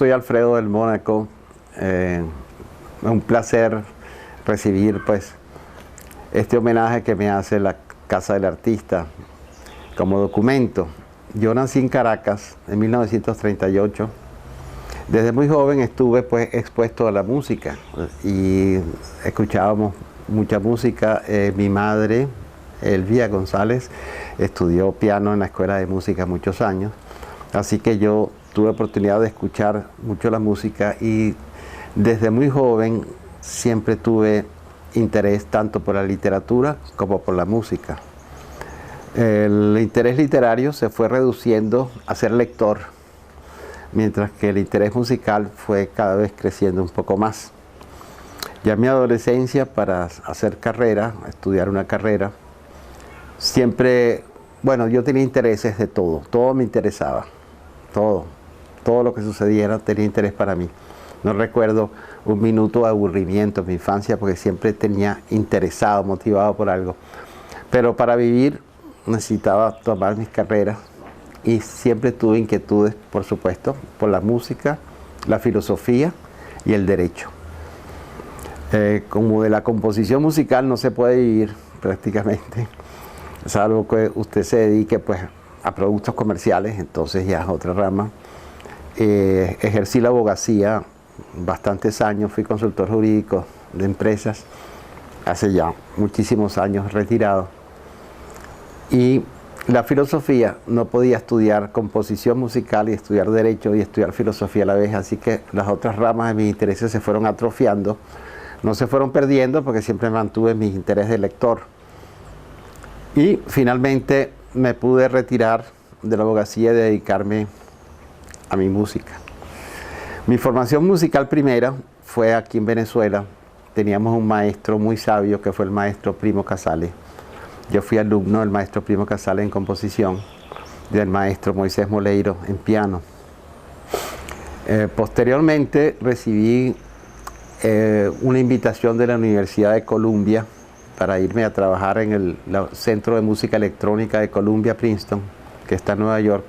soy Alfredo del Mónaco. Es un placer recibir pues este homenaje que me hace la Casa del Artista como documento. Yo nací en Caracas en 1938. Desde muy joven estuve pues expuesto a la música y escuchábamos mucha música. Mi madre, Elvia González, estudió piano en la Escuela de Música muchos años, así que yo tuve oportunidad de escuchar mucho la música y desde muy joven siempre tuve interés tanto por la literatura como por la música. El interés literario se fue reduciendo a ser lector, mientras que el interés musical fue cada vez creciendo un poco más. Ya en mi adolescencia, para hacer carrera, estudiar una carrera, siempre, bueno, yo tenía intereses de todo me interesaba, todo lo que sucediera tenía interés para mí. No recuerdo un minuto de aburrimiento en mi infancia porque siempre tenía interesado, motivado por algo. Pero para vivir necesitaba tomar mis carreras y siempre tuve inquietudes, por supuesto, por la música, la filosofía y el derecho. Como de la composición musical no se puede vivir prácticamente, salvo que usted se dedique pues a productos comerciales, entonces ya es otra rama. Ejercí la abogacía bastantes años, fui consultor jurídico de empresas, hace ya muchísimos años retirado. Y la filosofía, no podía estudiar composición musical y estudiar derecho y estudiar filosofía a la vez, así que las otras ramas de mis intereses se fueron atrofiando, no se fueron perdiendo porque siempre mantuve mis intereses de lector. Y finalmente me pude retirar de la abogacía y dedicarme a mi música. Mi formación musical primera fue aquí en Venezuela. Teníamos un maestro muy sabio que fue el maestro Primo Casale. Yo fui alumno del maestro Primo Casale en composición, del maestro Moisés Moleiro en piano. Posteriormente recibí una invitación de la Universidad de Columbia para irme a trabajar en el Centro de Música Electrónica de Columbia Princeton, que está en Nueva York,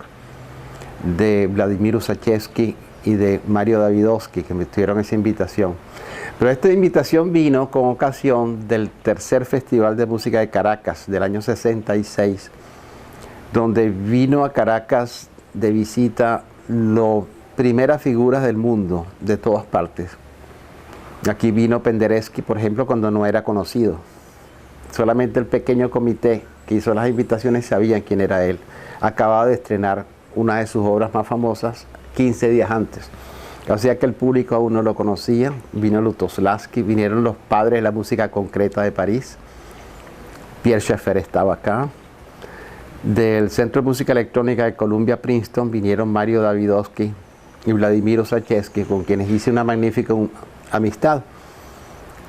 de Vladimir Ussachevsky y de Mario Davidovsky, que me tuvieron esa invitación. Pero esta invitación vino con ocasión del tercer Festival de Música de Caracas del año 66, donde vino a Caracas de visita las primeras figuras del mundo, de todas partes. Aquí vino Penderecki, por ejemplo, cuando no era conocido. Solamente el pequeño comité que hizo las invitaciones sabían quién era él. Acababa de estrenar una de sus obras más famosas 15 días antes. O sea que el público aún no lo conocía. Vino Lutoslavski, vinieron los padres de la música concreta de París. Pierre Schaeffer estaba acá. Del Centro de Música Electrónica de Columbia Princeton vinieron Mario Davidovsky y Vladimir Ussachevsky, con quienes hice una magnífica amistad.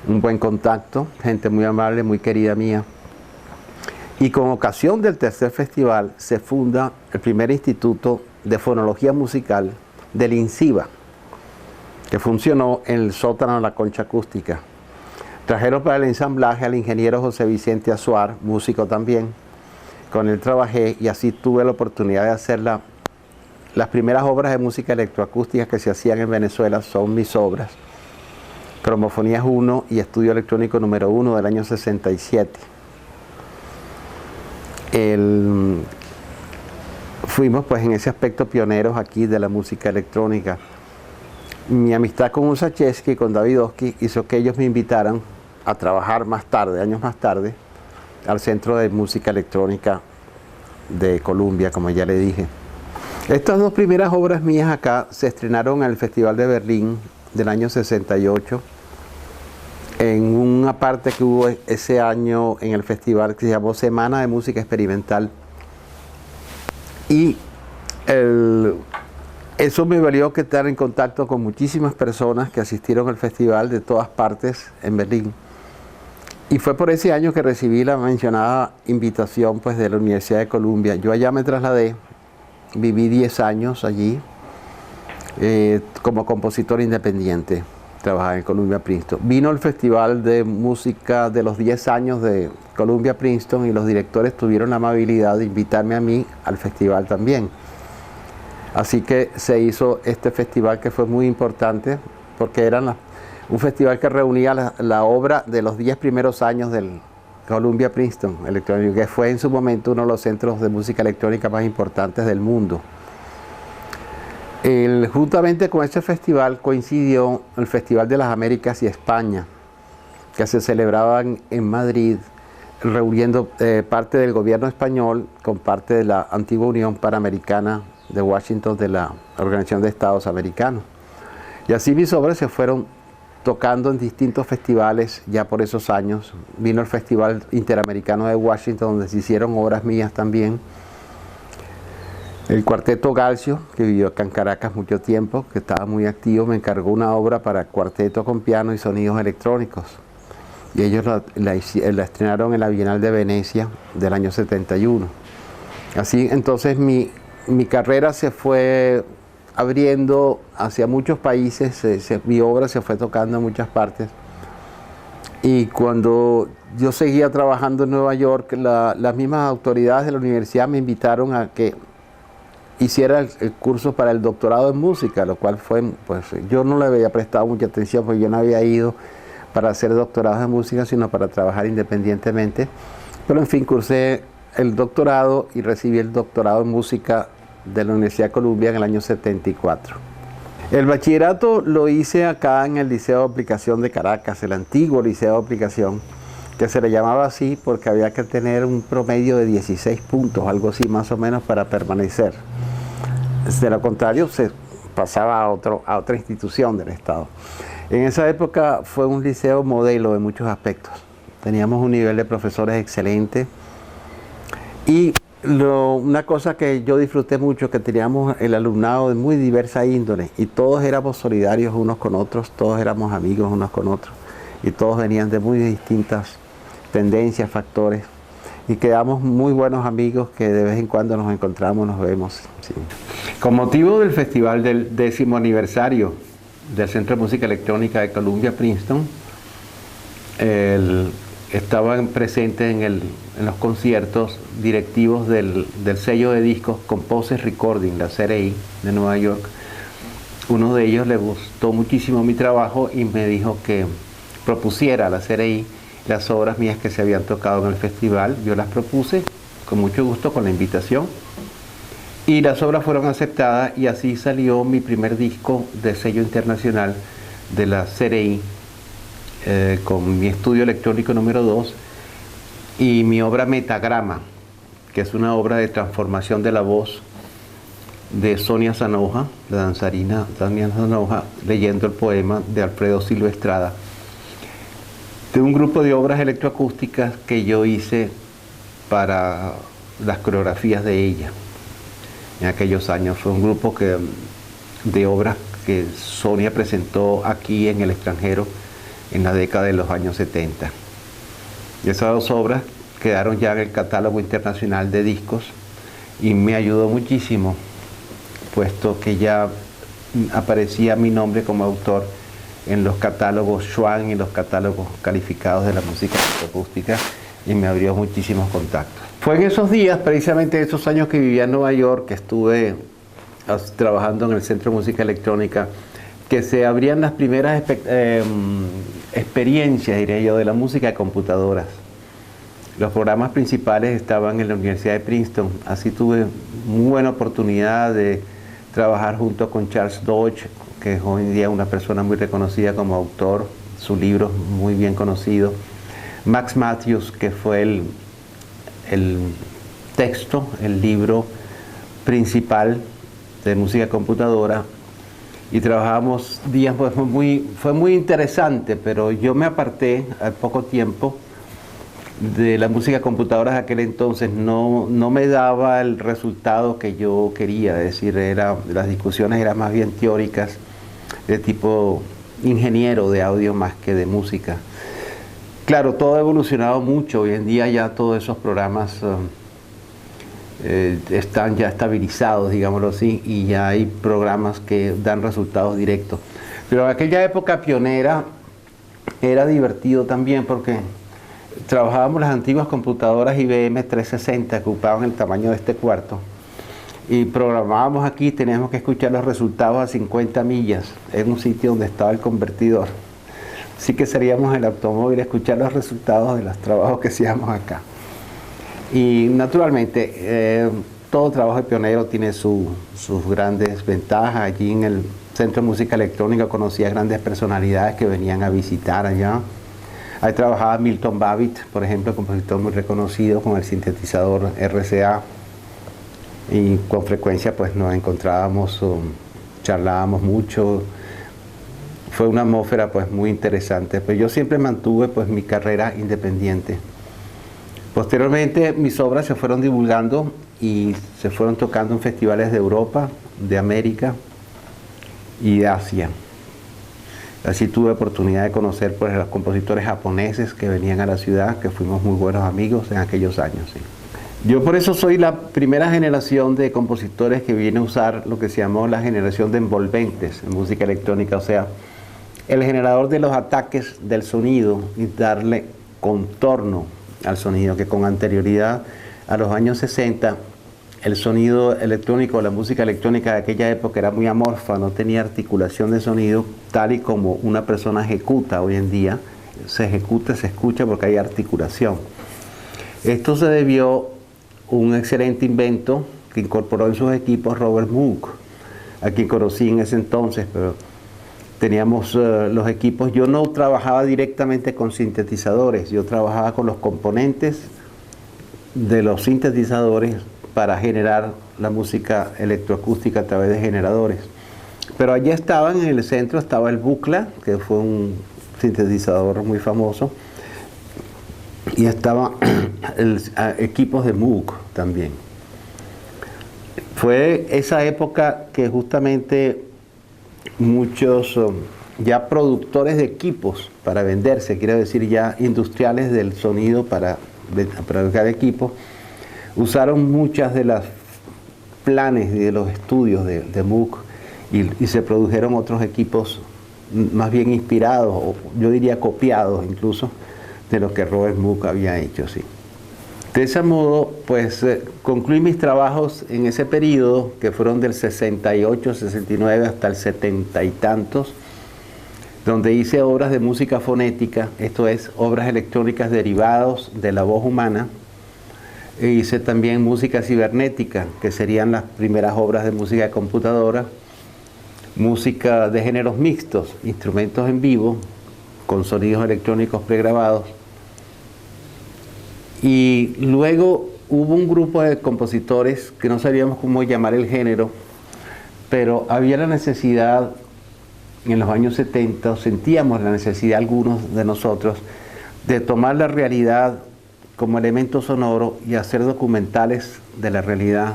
Un buen contacto, gente muy amable, muy querida mía. Y con ocasión del tercer festival se funda el primer instituto de fonología musical del INSIBA, que funcionó en el sótano de la Concha Acústica. Trajeron para el ensamblaje al ingeniero José Vicente Azuar, músico también. Con él trabajé y así tuve la oportunidad de hacer las primeras obras de música electroacústica que se hacían en Venezuela, son mis obras. Cromofonías 1 y Estudio Electrónico número 1 del año 67. Fuimos pues en ese aspecto pioneros aquí de la música electrónica. Mi amistad con Ussachevsky y con Davidovsky hizo que ellos me invitaran a trabajar más tarde, años más tarde, al Centro de Música Electrónica de Columbia, como ya le dije. Estas dos primeras obras mías acá se estrenaron en el Festival de Berlín del año 68, en una parte que hubo ese año en el festival que se llamó Semana de Música Experimental. Y eso me valió que estar en contacto con muchísimas personas que asistieron al festival de todas partes en Berlín. Y fue por ese año que recibí la mencionada invitación pues, de la Universidad de Columbia. Yo allá me trasladé, viví 10 años allí como compositor independiente. Trabajaba en Columbia Princeton. Vino el Festival de Música de los 10 años de Columbia Princeton y los directores tuvieron la amabilidad de invitarme a mí al festival también. Así que se hizo este festival que fue muy importante porque era un festival que reunía la obra de los 10 primeros años del Columbia Princeton Electronic, que fue en su momento uno de los centros de música electrónica más importantes del mundo. Juntamente con este festival coincidió el Festival de las Américas y España, que se celebraban en Madrid, reuniendo parte del gobierno español con parte de la antigua Unión Panamericana de Washington, de la Organización de Estados Americanos. Y así mis obras se fueron tocando en distintos festivales ya por esos años. Vino el Festival Interamericano de Washington, donde se hicieron obras mías también. El Cuarteto Galcio, que vivió acá en Caracas mucho tiempo, que estaba muy activo, me encargó una obra para cuarteto con piano y sonidos electrónicos. Y ellos la estrenaron en la Bienal de Venecia del año 71. Así entonces mi carrera se fue abriendo hacia muchos países, mi obra se fue tocando en muchas partes. Y cuando yo seguía trabajando en Nueva York, las mismas autoridades de la universidad me invitaron a que hiciera el curso para el doctorado en música, lo cual fue, pues yo no le había prestado mucha atención porque yo no había ido para hacer doctorados en música, sino para trabajar independientemente. Pero en fin, cursé el doctorado y recibí el doctorado en música de la Universidad de Columbia en el año 74. El bachillerato lo hice acá en el Liceo de Aplicación de Caracas, el antiguo Liceo de Aplicación, que se le llamaba así porque había que tener un promedio de 16 puntos, algo así más o menos, para permanecer. De lo contrario, se pasaba a otra institución del Estado. En esa época fue un liceo modelo en muchos aspectos. Teníamos un nivel de profesores excelente y una cosa que yo disfruté mucho, que teníamos el alumnado de muy diversa índole y todos éramos solidarios unos con otros, todos éramos amigos unos con otros y todos venían de muy distintas tendencias, factores, y quedamos muy buenos amigos que de vez en cuando nos encontramos, nos vemos. Sí. Con motivo del festival del 10º aniversario del Centro de Música Electrónica de Columbia Princeton, estaban presentes en los conciertos directivos del sello de discos Compose Recording, la CRI de Nueva York. Uno de ellos le gustó muchísimo mi trabajo y me dijo que propusiera a la CRI las obras mías que se habían tocado en el festival. Yo las propuse con mucho gusto, con la invitación, y las obras fueron aceptadas y así salió mi primer disco de sello internacional de la CRI, con mi estudio electrónico número 2 y mi obra Metagrama, que es una obra de transformación de la voz de Sonia Zanoja, la danzarina Sonia Zanoja, leyendo el poema de Alfredo Silva Estrada, de un grupo de obras electroacústicas que yo hice para las coreografías de ella. En aquellos años fue un grupo de obras que Sonia presentó aquí en el extranjero en la década de los años 70. Y esas dos obras quedaron ya en el catálogo internacional de discos y me ayudó muchísimo, puesto que ya aparecía mi nombre como autor en los catálogos Schwann y los catálogos calificados de la música acústica, y me abrió muchísimos contactos. Fue en esos días, precisamente esos años que vivía en Nueva York, que estuve trabajando en el Centro de Música Electrónica, que se abrían las primeras experiencias, diría yo, de la música de computadoras. Los programas principales estaban en la Universidad de Princeton, así tuve muy buena oportunidad de trabajar junto con Charles Dodge, que es hoy en día una persona muy reconocida como autor, su libro muy bien conocido. Max Matthews, que fue el texto, el libro principal de música computadora, y trabajamos días, pues fue muy interesante, pero yo me aparté al poco tiempo de la música computadora de aquel entonces. No me daba el resultado que yo quería, es decir, las discusiones eran más bien teóricas, de tipo ingeniero de audio más que de música. Claro, todo ha evolucionado mucho, hoy en día ya todos esos programas están ya estabilizados, digámoslo así, y ya hay programas que dan resultados directos. Pero en aquella época pionera era divertido también porque trabajábamos las antiguas computadoras IBM 360 que ocupaban el tamaño de este cuarto, y programábamos aquí, teníamos que escuchar los resultados a 50 millas en un sitio donde estaba el convertidor. Así que seríamos el automóvil a escuchar los resultados de los trabajos que hacíamos acá. Y naturalmente, todo trabajo de pionero tiene sus grandes ventajas. Allí en el Centro de Música Electrónica conocí a grandes personalidades que venían a visitar allá. Ahí trabajaba Milton Babbitt, por ejemplo, compositor muy reconocido con el sintetizador RCA. Y con frecuencia pues nos encontrábamos, charlábamos mucho. Fue una atmósfera pues muy interesante. Pero yo siempre mantuve pues mi carrera independiente. Posteriormente mis obras se fueron divulgando y se fueron tocando en festivales de Europa, de América y de Asia. Así tuve oportunidad de conocer pues, a los compositores japoneses que venían a la ciudad, que fuimos muy buenos amigos en aquellos años. ¿Sí? Yo por eso soy la primera generación de compositores que viene a usar lo que se llamó la generación de envolventes en música electrónica, o sea, el generador de los ataques del sonido y darle contorno al sonido, que con anterioridad a los años 60 el sonido electrónico, la música electrónica de aquella época era muy amorfa, no tenía articulación de sonido tal y como una persona ejecuta hoy en día. Se ejecuta, se escucha porque hay articulación. Esto se debió a un excelente invento que incorporó en sus equipos Robert Moog, a quien conocí en ese entonces, pero teníamos los equipos. Yo no trabajaba directamente con sintetizadores, yo trabajaba con los componentes de los sintetizadores para generar la música electroacústica a través de generadores. Pero allí estaban, en el centro estaba el Buchla, que fue un sintetizador muy famoso, y estaban equipos de Moog también. Fue esa época que justamente muchos ya productores de equipos para venderse, quiero decir ya industriales del sonido para cada equipo, usaron muchas de las planes de los estudios de Moog y se produjeron otros equipos más bien inspirados, o yo diría copiados incluso, de lo que Robert Moog había hecho. Sí. De ese modo, pues concluí mis trabajos en ese periodo, que fueron del 68, 69 hasta el 70 y tantos, donde hice obras de música fonética, esto es, obras electrónicas derivados de la voz humana. E hice también música cibernética, que serían las primeras obras de música de computadora, música de géneros mixtos, instrumentos en vivo, con sonidos electrónicos pregrabados. Y luego hubo un grupo de compositores que no sabíamos cómo llamar el género, pero había la necesidad, en los años 70, o sentíamos la necesidad algunos de nosotros, de tomar la realidad como elemento sonoro y hacer documentales de la realidad,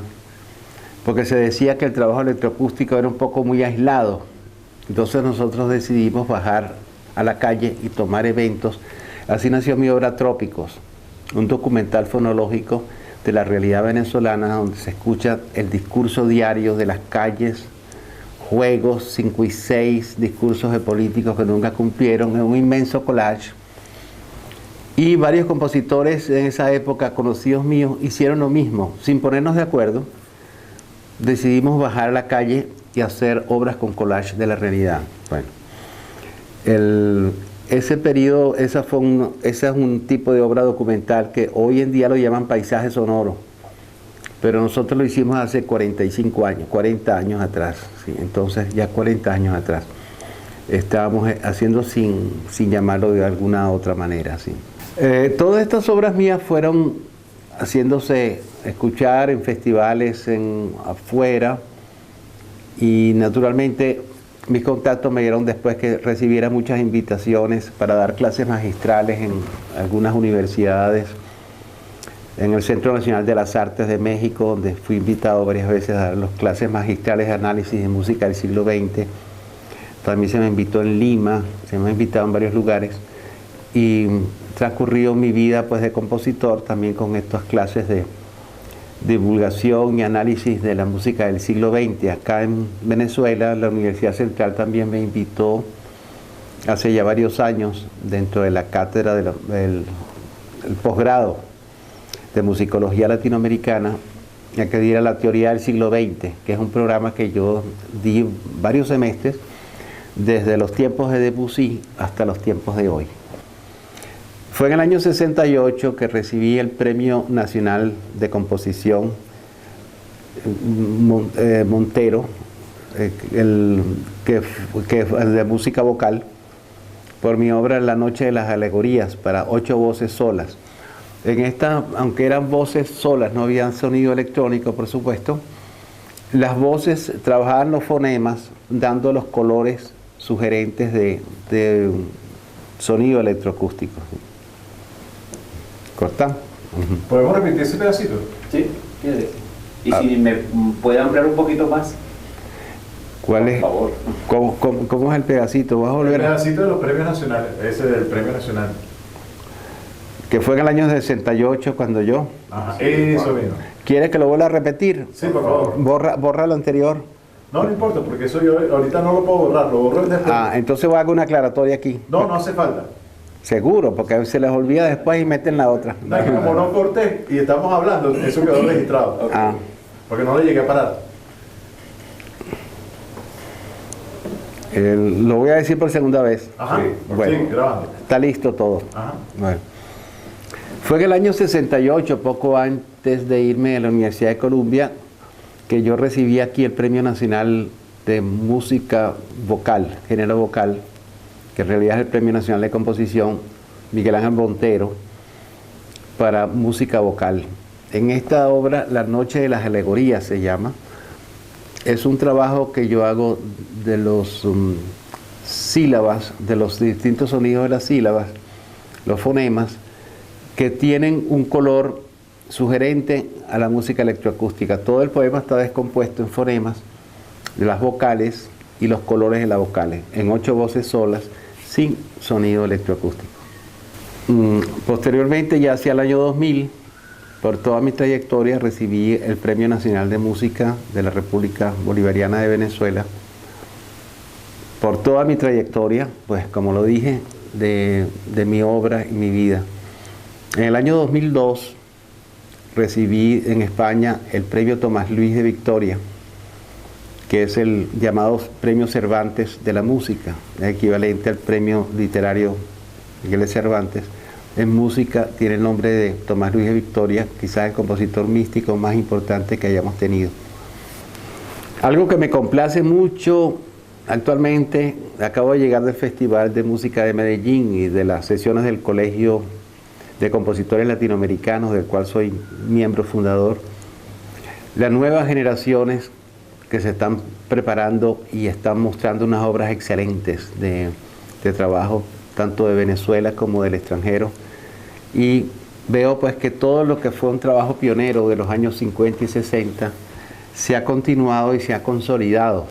porque se decía que el trabajo electroacústico era un poco muy aislado. Entonces nosotros decidimos bajar a la calle y tomar eventos. Así nació mi obra Trópicos, un documental fonológico de la realidad venezolana, donde se escucha el discurso diario de las calles, juegos 5 y 6, discursos de políticos que nunca cumplieron, en un inmenso collage. Y varios compositores en esa época, conocidos míos, hicieron lo mismo. Sin ponernos de acuerdo, decidimos bajar a la calle y hacer obras con collage de la realidad. Bueno, ese periodo, ese es un tipo de obra documental que hoy en día lo llaman paisaje sonoro, pero nosotros lo hicimos hace 45 años, 40 años atrás. ¿Sí? Entonces, ya 40 años atrás. Estábamos haciendo sin llamarlo de alguna otra manera. ¿Sí? Todas estas obras mías fueron haciéndose escuchar en festivales afuera, y naturalmente mis contactos me dieron después que recibiera muchas invitaciones para dar clases magistrales en algunas universidades, en el Centro Nacional de las Artes de México, donde fui invitado varias veces a dar las clases magistrales de análisis de música del siglo XX. También se me invitó en Lima, se me ha invitado en varios lugares, y transcurrió mi vida pues de compositor también con estas clases de divulgación y análisis de la música del siglo XX. Acá en Venezuela, la Universidad Central también me invitó hace ya varios años, dentro de la cátedra del posgrado de musicología latinoamericana, a que diera la teoría del siglo XX, que es un programa que yo di varios semestres, desde los tiempos de Debussy hasta los tiempos de hoy. Fue en el año 68 que recibí el Premio Nacional de Composición Montero, de música vocal, por mi obra La Noche de las Alegorías, para 8 voces solas. En esta, aunque eran voces solas, no había sonido electrónico, por supuesto, las voces trabajaban los fonemas, dando los colores sugerentes de sonido electroacústico. ¿Corta? ¿Podemos repetir ese pedacito? Sí, y si me puede ampliar un poquito más. ¿Cuál es? Por favor. ¿Cómo es el pedacito? ¿Vas a volver? El pedacito de los premios nacionales, ese del premio nacional. Que fue en el año 68 cuando yo. Ajá, eso mismo. ¿Quieres que lo vuelva a repetir? Sí, por favor. Borra lo anterior. No, no importa, porque eso yo ahorita no lo puedo borrar, lo borro después. Entonces voy a hacer una aclaratoria aquí. No hace falta. Seguro, porque se les olvida después y meten la otra. No, es que como no corté y estamos hablando, eso quedó registrado. Porque no le llegué a parar. Lo voy a decir por segunda vez. Ajá, Sí, bueno, sí, grabando. está listo todo. Ajá. Bueno. Fue en el año 68, poco antes de irme a la Universidad de Columbia, que yo recibí aquí el Premio Nacional de Música Vocal, Género Vocal, que en realidad es el Premio Nacional de Composición Miguel Ángel Montero, para música vocal. En esta obra, La Noche de las Alegorías se llama, es un trabajo que yo hago de los sílabas, de los distintos sonidos de las sílabas, los fonemas, que tienen un color sugerente a la música electroacústica. Todo el poema está descompuesto en fonemas de las vocales y los colores de las vocales, en 8 voces solas, sin sonido electroacústico. Posteriormente, ya hacia el año 2000, por toda mi trayectoria, recibí el Premio Nacional de Música de la República Bolivariana de Venezuela. Por toda mi trayectoria, pues como lo dije, de mi obra y mi vida. En el año 2002 recibí en España el Premio Tomás Luis de Victoria, que es el llamado Premio Cervantes de la Música, equivalente al Premio Literario Miguel de Cervantes. En música tiene el nombre de Tomás Luis de Victoria, quizás el compositor místico más importante que hayamos tenido. Algo que me complace mucho actualmente, acabo de llegar del Festival de Música de Medellín y de las sesiones del Colegio de Compositores Latinoamericanos, del cual soy miembro fundador. Las nuevas generaciones que se están preparando y están mostrando unas obras excelentes de trabajo, tanto de Venezuela como del extranjero, y veo pues que todo lo que fue un trabajo pionero de los años 50 y 60 se ha continuado y se ha consolidado.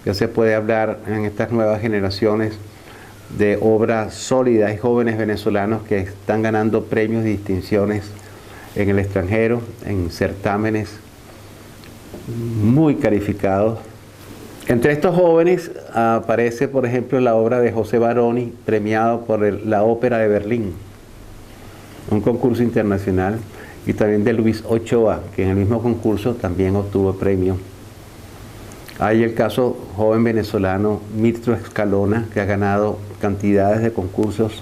Ya se puede hablar en estas nuevas generaciones de obras sólidas y jóvenes venezolanos que están ganando premios y distinciones en el extranjero, en certámenes muy calificados. Entre estos jóvenes aparece, por ejemplo, la obra de José Baroni, premiado por la Ópera de Berlín, un concurso internacional, y también de Luis Ochoa, que en el mismo concurso también obtuvo premio. Hay el caso joven venezolano Mirtro Escalona, que ha ganado cantidades de concursos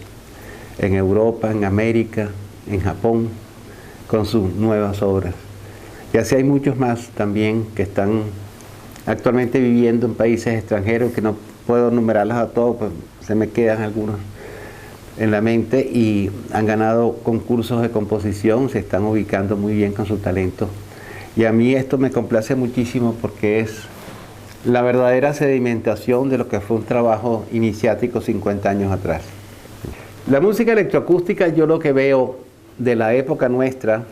en Europa, en América, en Japón, con sus nuevas obras. Y así hay muchos más también que están actualmente viviendo en países extranjeros, que no puedo enumerarlos a todos, pues se me quedan algunos en la mente, y han ganado concursos de composición, se están ubicando muy bien con su talento. Y a mí esto me complace muchísimo porque es la verdadera sedimentación de lo que fue un trabajo iniciático 50 años atrás. La música electroacústica, yo lo que veo de la época nuestra,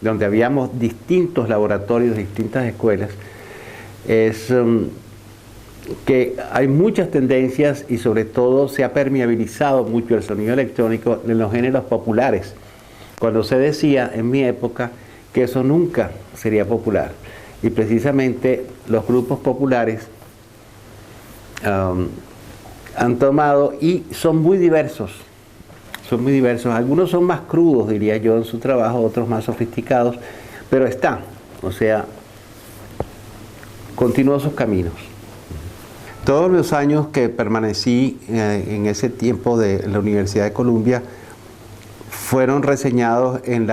donde habíamos distintos laboratorios, distintas escuelas, es que hay muchas tendencias y sobre todo se ha permeabilizado mucho el sonido electrónico en los géneros populares, cuando se decía en mi época que eso nunca sería popular. Y precisamente los grupos populares han tomado y son muy diversos. Son muy diversos. Algunos son más crudos, diría yo, en su trabajo, otros más sofisticados, pero está. O sea, continuó sus caminos. Todos los años que permanecí en ese tiempo de la Universidad de Columbia fueron reseñados en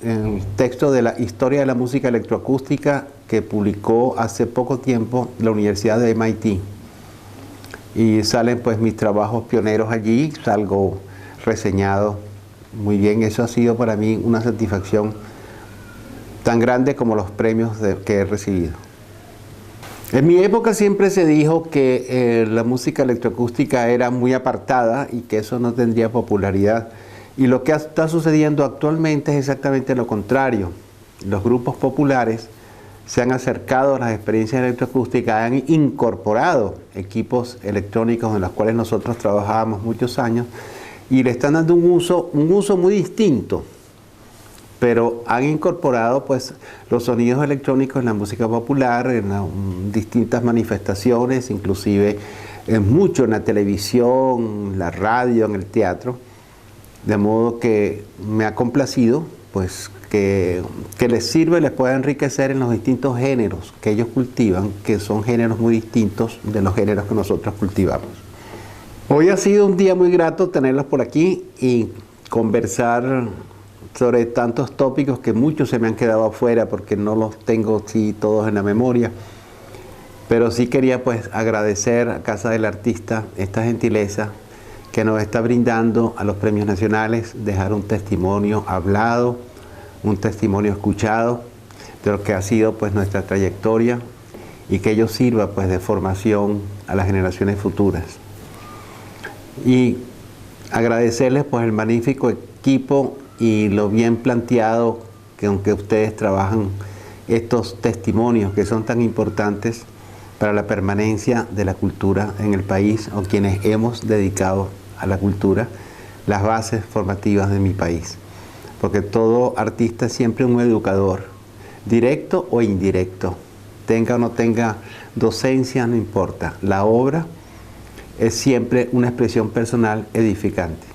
el texto de la Historia de la Música Electroacústica que publicó hace poco tiempo la Universidad de MIT. Y salen pues mis trabajos pioneros allí, salgo reseñado muy bien. Eso ha sido para mí una satisfacción tan grande como los premios que he recibido. En mi época siempre se dijo que la música electroacústica era muy apartada y que eso no tendría popularidad. Y lo que está sucediendo actualmente es exactamente lo contrario. Los grupos populares se han acercado a las experiencias electroacústicas, han incorporado equipos electrónicos en los cuales nosotros trabajábamos muchos años y le están dando un uso muy distinto. Pero han incorporado pues los sonidos electrónicos en la música popular, en distintas manifestaciones, inclusive mucho en la televisión, la radio, en el teatro. De modo que me ha complacido pues que les sirva y les pueda enriquecer en los distintos géneros que ellos cultivan, que son géneros muy distintos de los géneros que nosotros cultivamos. Hoy ha sido un día muy grato tenerlos por aquí y conversar sobre tantos tópicos que muchos se me han quedado afuera porque no los tengo todos en la memoria. Pero sí quería pues agradecer a Casa del Artista esta gentileza que nos está brindando a los premios nacionales, dejar un testimonio hablado, un testimonio escuchado de lo que ha sido pues nuestra trayectoria y que ello sirva pues de formación a las generaciones futuras. Y agradecerles pues el magnífico equipo y lo bien planteado que aunque ustedes trabajan estos testimonios que son tan importantes para la permanencia de la cultura en el país o quienes hemos dedicado a la cultura las bases formativas de mi país. Porque todo artista es siempre un educador, directo o indirecto, tenga o no tenga docencia, no importa. La obra es siempre una expresión personal edificante.